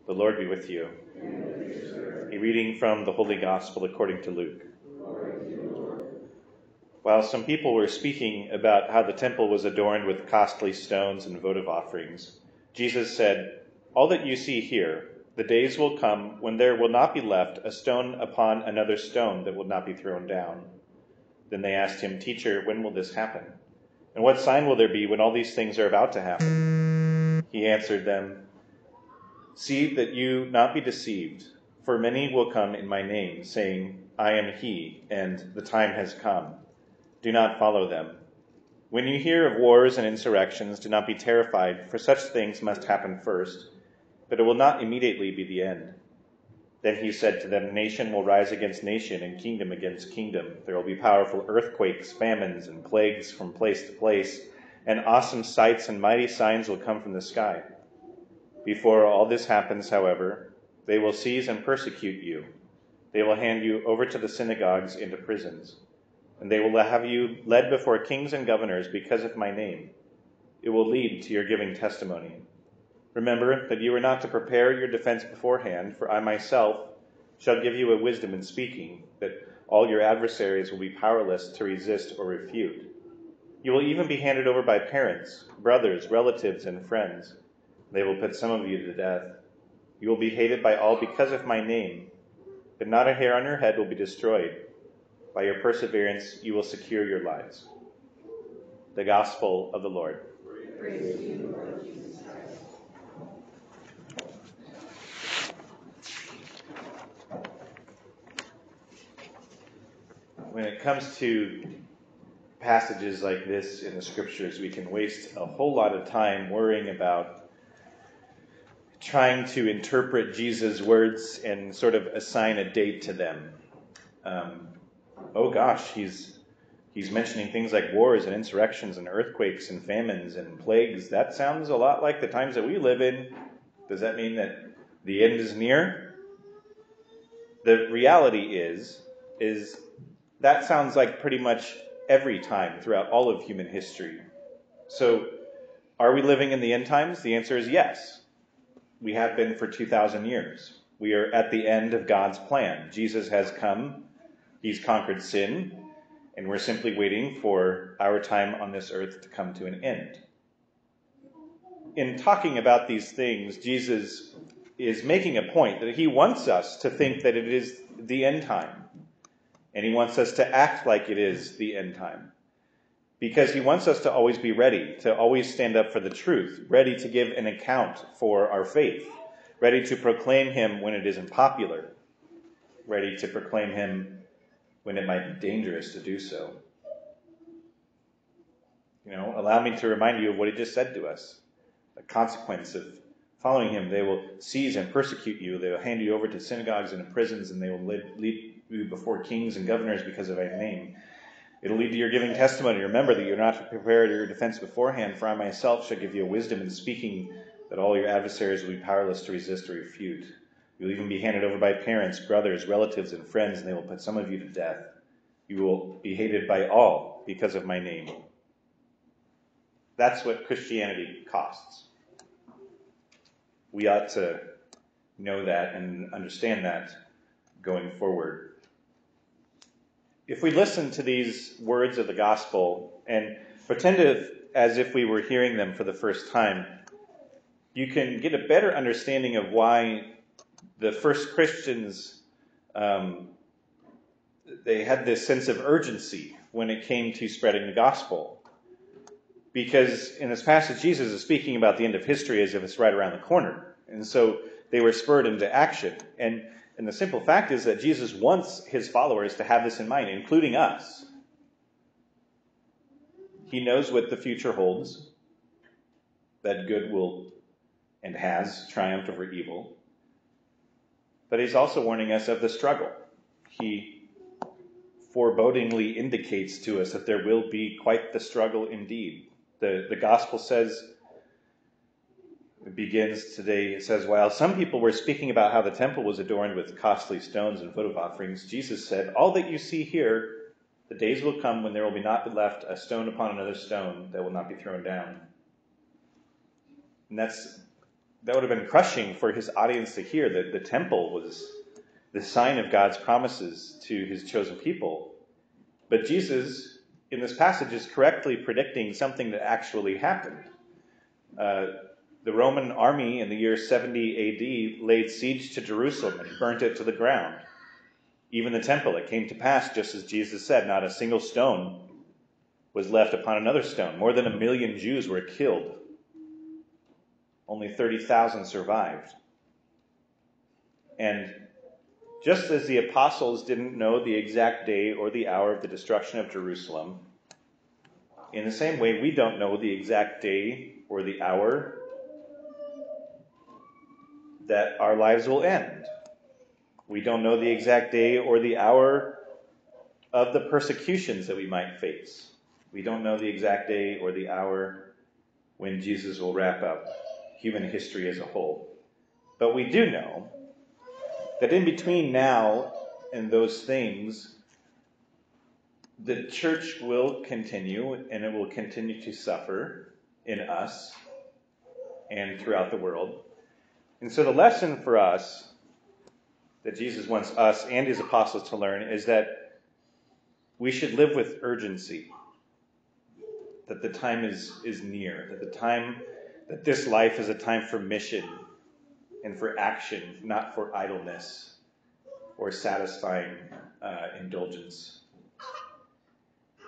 The Lord be with you. A reading from the Holy Gospel according to Luke. While some people were speaking about how the temple was adorned with costly stones and votive offerings, Jesus said, "All that you see here, the days will come when there will not be left a stone upon another stone that will not be thrown down." Then they asked him, "Teacher, when will this happen? And what sign will there be when all these things are about to happen?" He answered them, "See that you not be deceived, for many will come in my name, saying, 'I am he,' and 'the time has come.' Do not follow them. When you hear of wars and insurrections, do not be terrified, for such things must happen first, but it will not immediately be the end." Then he said to them, "Nation will rise against nation, and kingdom against kingdom. There will be powerful earthquakes, famines, and plagues from place to place, and awesome sights and mighty signs will come from the sky. Before all this happens, however, they will seize and persecute you. They will hand you over to the synagogues and to prisons, and they will have you led before kings and governors because of my name. It will lead to your giving testimony. Remember that you are not to prepare your defense beforehand, for I myself shall give you a wisdom in speaking, that all your adversaries will be powerless to resist or refute. You will even be handed over by parents, brothers, relatives, and friends. They will put some of you to death. You will be hated by all because of my name, but not a hair on your head will be destroyed. By your perseverance, you will secure your lives." The Gospel of the Lord. Praise to you, Lord Jesus Christ. When it comes to passages like this in the Scriptures, we can waste a whole lot of time worrying about trying to interpret Jesus' words and sort of assign a date to them. Oh gosh, he's mentioning things like wars and insurrections and earthquakes and famines and plagues. That sounds a lot like the times that we live in. Does that mean that the end is near? The reality is that sounds like pretty much every time throughout all of human history. So, are we living in the end times? The answer is yes. We have been for 2,000 years. We are at the end of God's plan. Jesus has come. He's conquered sin. And we're simply waiting for our time on this earth to come to an end. In talking about these things, Jesus is making a point that he wants us to think that it is the end time. And he wants us to act like it is the end time. Because he wants us to always be ready, to always stand up for the truth, ready to give an account for our faith, ready to proclaim him when it isn't popular, ready to proclaim him when it might be dangerous to do so. Allow me to remind you of what he just said to us. The consequence of following him: they will seize and persecute you. They will hand you over to synagogues and to prisons, and they will lead you before kings and governors because of my name. It'll lead to your giving testimony. Remember that you're not to prepare your defense beforehand, for I myself shall give you a wisdom in speaking, that all your adversaries will be powerless to resist or refute. You'll even be handed over by parents, brothers, relatives, and friends, and they will put some of you to death. You will be hated by all because of my name. That's what Christianity costs. We ought to know that and understand that going forward. If we listen to these words of the gospel and pretend as if we were hearing them for the first time, you can get a better understanding of why the first Christians, they had this sense of urgency when it came to spreading the gospel. Because in this passage, Jesus is speaking about the end of history as if it's right around the corner. And so they were spurred into action. And the simple fact is that Jesus wants his followers to have this in mind, including us. He knows what the future holds, that good will and has triumphed over evil. But he's also warning us of the struggle. He forebodingly indicates to us that there will be quite the struggle indeed. The gospel says, it begins today, it says, while some people were speaking about how the temple was adorned with costly stones and votive offerings, Jesus said, "All that you see here, the days will come when there will not be left a stone upon another stone that will not be thrown down." And that's that would have been crushing for his audience to hear, that the temple was the sign of God's promises to his chosen people. But Jesus, in this passage, is correctly predicting something that actually happened. The Roman army in the year 70 AD laid siege to Jerusalem and burnt it to the ground. Even the temple, it came to pass, just as Jesus said, not a single stone was left upon another stone. More than 1 million Jews were killed. Only 30,000 survived. And just as the apostles didn't know the exact day or the hour of the destruction of Jerusalem, in the same way, we don't know the exact day or the hour that our lives will end. We don't know the exact day or the hour of the persecutions that we might face. We don't know the exact day or the hour when Jesus will wrap up human history as a whole. But we do know that in between now and those things, the church will continue, and it will continue to suffer in us and throughout the world. And so the lesson for us that Jesus wants us and his apostles to learn is that we should live with urgency, that the time is near, that this life is a time for mission and for action, not for idleness or satisfying indulgence.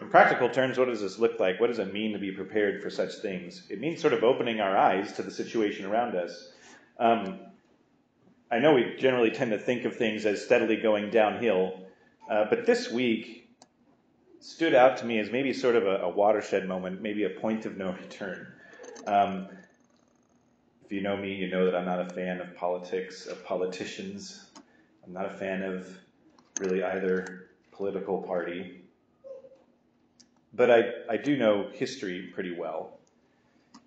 In practical terms, what does this look like? What does it mean to be prepared for such things? It means sort of opening our eyes to the situation around us. I know we generally tend to think of things as steadily going downhill, but this week stood out to me as maybe sort of a watershed moment, maybe a point of no return. If you know me, you know that I'm not a fan of politics, of politicians. I'm not a fan of really either political party. But I do know history pretty well.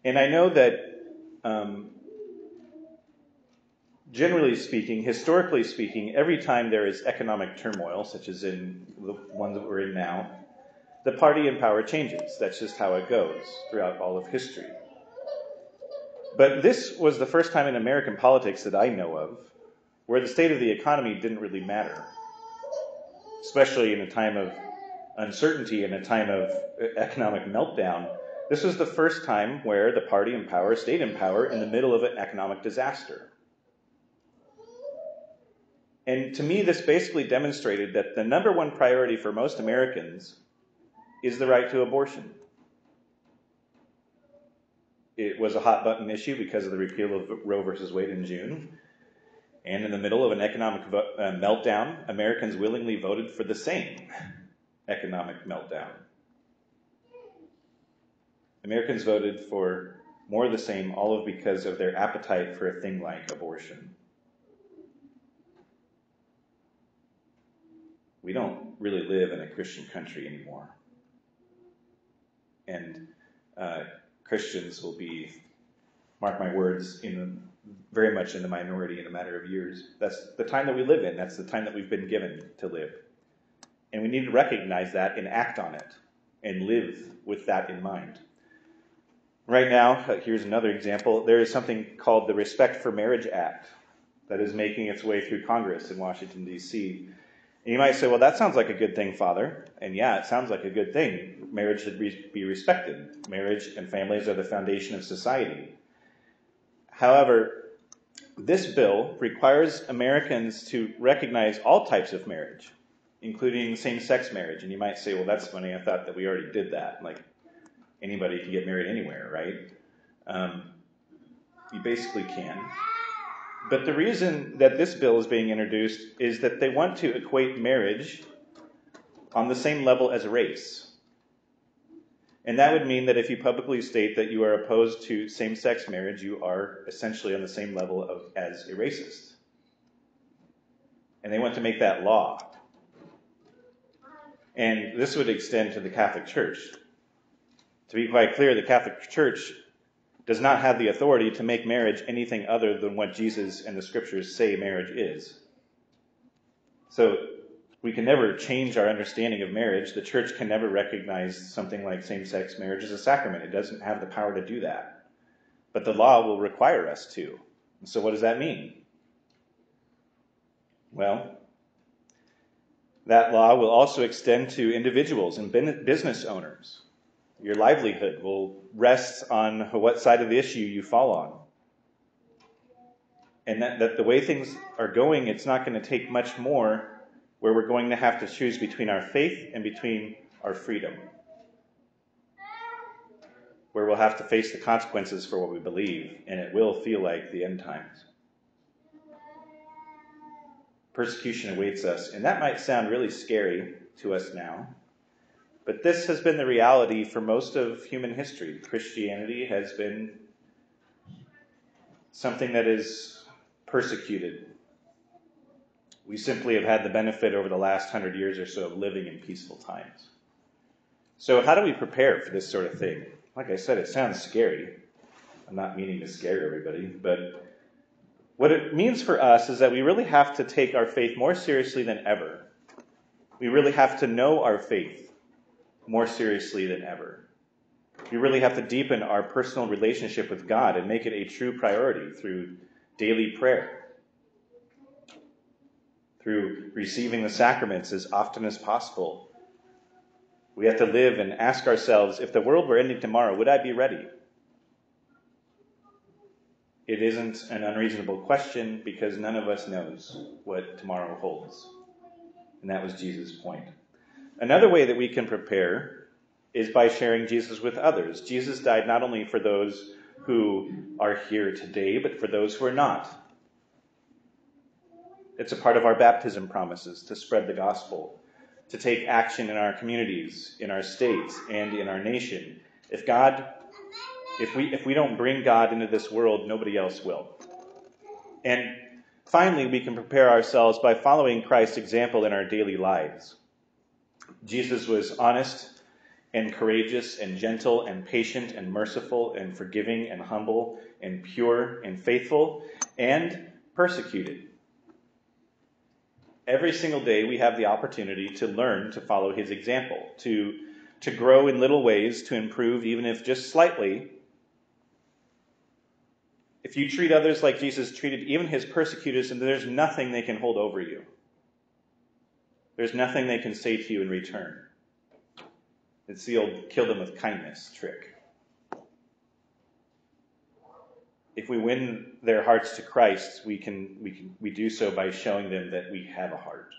And I know that generally speaking, historically speaking, every time there is economic turmoil, such as in the one that we're in now, the party in power changes. That's just how it goes throughout all of history. But this was the first time in American politics that I know of where the state of the economy didn't really matter, especially in a time of uncertainty and a time of economic meltdown. This was the first time where the party in power stayed in power in the middle of an economic disaster. And to me, this basically demonstrated that the number one priority for most Americans is the right to abortion. It was a hot button issue because of the repeal of Roe versus Wade in June. And in the middle of an economic meltdown, Americans willingly voted for the same economic meltdown. Americans voted for more of the same, all of because of their appetite for a thing like abortion. We don't really live in a Christian country anymore. And Christians will be, mark my words, very much in the minority in a matter of years. That's the time that we live in. That's the time that we've been given to live. And we need to recognize that and act on it and live with that in mind. Right now, here's another example. There is something called the Respect for Marriage Act that is making its way through Congress in Washington, D.C. And you might say, well, that sounds like a good thing, Father. And yeah, it sounds like a good thing. Marriage should be respected. Marriage and families are the foundation of society. However, this bill requires Americans to recognize all types of marriage, including same-sex marriage. And you might say, well, that's funny. I thought that we already did that. Like, anybody can get married anywhere, right? You basically can. But the reason that this bill is being introduced is that they want to equate marriage on the same level as race. And that would mean that if you publicly state that you are opposed to same-sex marriage, you are essentially on the same level as a racist. And they want to make that law. And this would extend to the Catholic Church. To be quite clear, the Catholic Church does not have the authority to make marriage anything other than what Jesus and the Scriptures say marriage is. So we can never change our understanding of marriage. The Church can never recognize something like same-sex marriage as a sacrament. It doesn't have the power to do that. But the law will require us to. So what does that mean? Well, that law will also extend to individuals and business owners. Your livelihood will rest on what side of the issue you fall on. And that the way things are going, it's not going to take much more where we're going to have to choose between our faith and between our freedom. Where we'll have to face the consequences for what we believe, and it will feel like the end times. Persecution awaits us, and that might sound really scary to us now, but this has been the reality for most of human history. Christianity has been something that is persecuted. We simply have had the benefit over the last 100 years or so of living in peaceful times. So how do we prepare for this sort of thing? Like I said, it sounds scary. I'm not meaning to scare everybody, but what it means for us is that we really have to take our faith more seriously than ever. We really have to know our faith more seriously than ever. We really have to deepen our personal relationship with God and make it a true priority through daily prayer, through receiving the sacraments as often as possible. We have to live and ask ourselves, if the world were ending tomorrow, would I be ready? It isn't an unreasonable question because none of us knows what tomorrow holds. And that was Jesus' point. Another way that we can prepare is by sharing Jesus with others. Jesus died not only for those who are here today, but for those who are not. It's a part of our baptism promises to spread the gospel, to take action in our communities, in our states, and in our nation. If we don't bring God into this world, nobody else will. And finally, we can prepare ourselves by following Christ's example in our daily lives. Jesus was honest and courageous and gentle and patient and merciful and forgiving and humble and pure and faithful and persecuted. Every single day we have the opportunity to learn to follow his example, to grow in little ways, to improve even if just slightly. If you treat others like Jesus treated even his persecutors, and there's nothing they can hold over you. There's nothing they can say to you in return. It's the old kill them with kindness trick. If we win their hearts to Christ, we do so by showing them that we have a heart.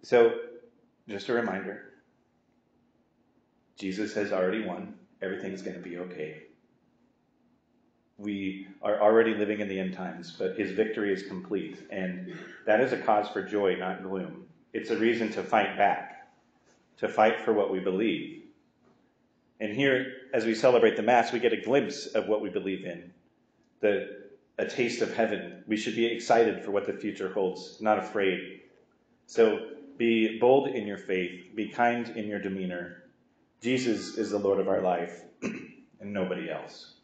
So, just a reminder, Jesus has already won. Everything's going to be okay. We are already living in the end times, but his victory is complete, and that is a cause for joy, not gloom. It's a reason to fight back, to fight for what we believe. And here, as we celebrate the Mass, we get a glimpse of what we believe in, a taste of heaven. We should be excited for what the future holds, not afraid. So be bold in your faith, be kind in your demeanor. Jesus is the Lord of our life, and nobody else.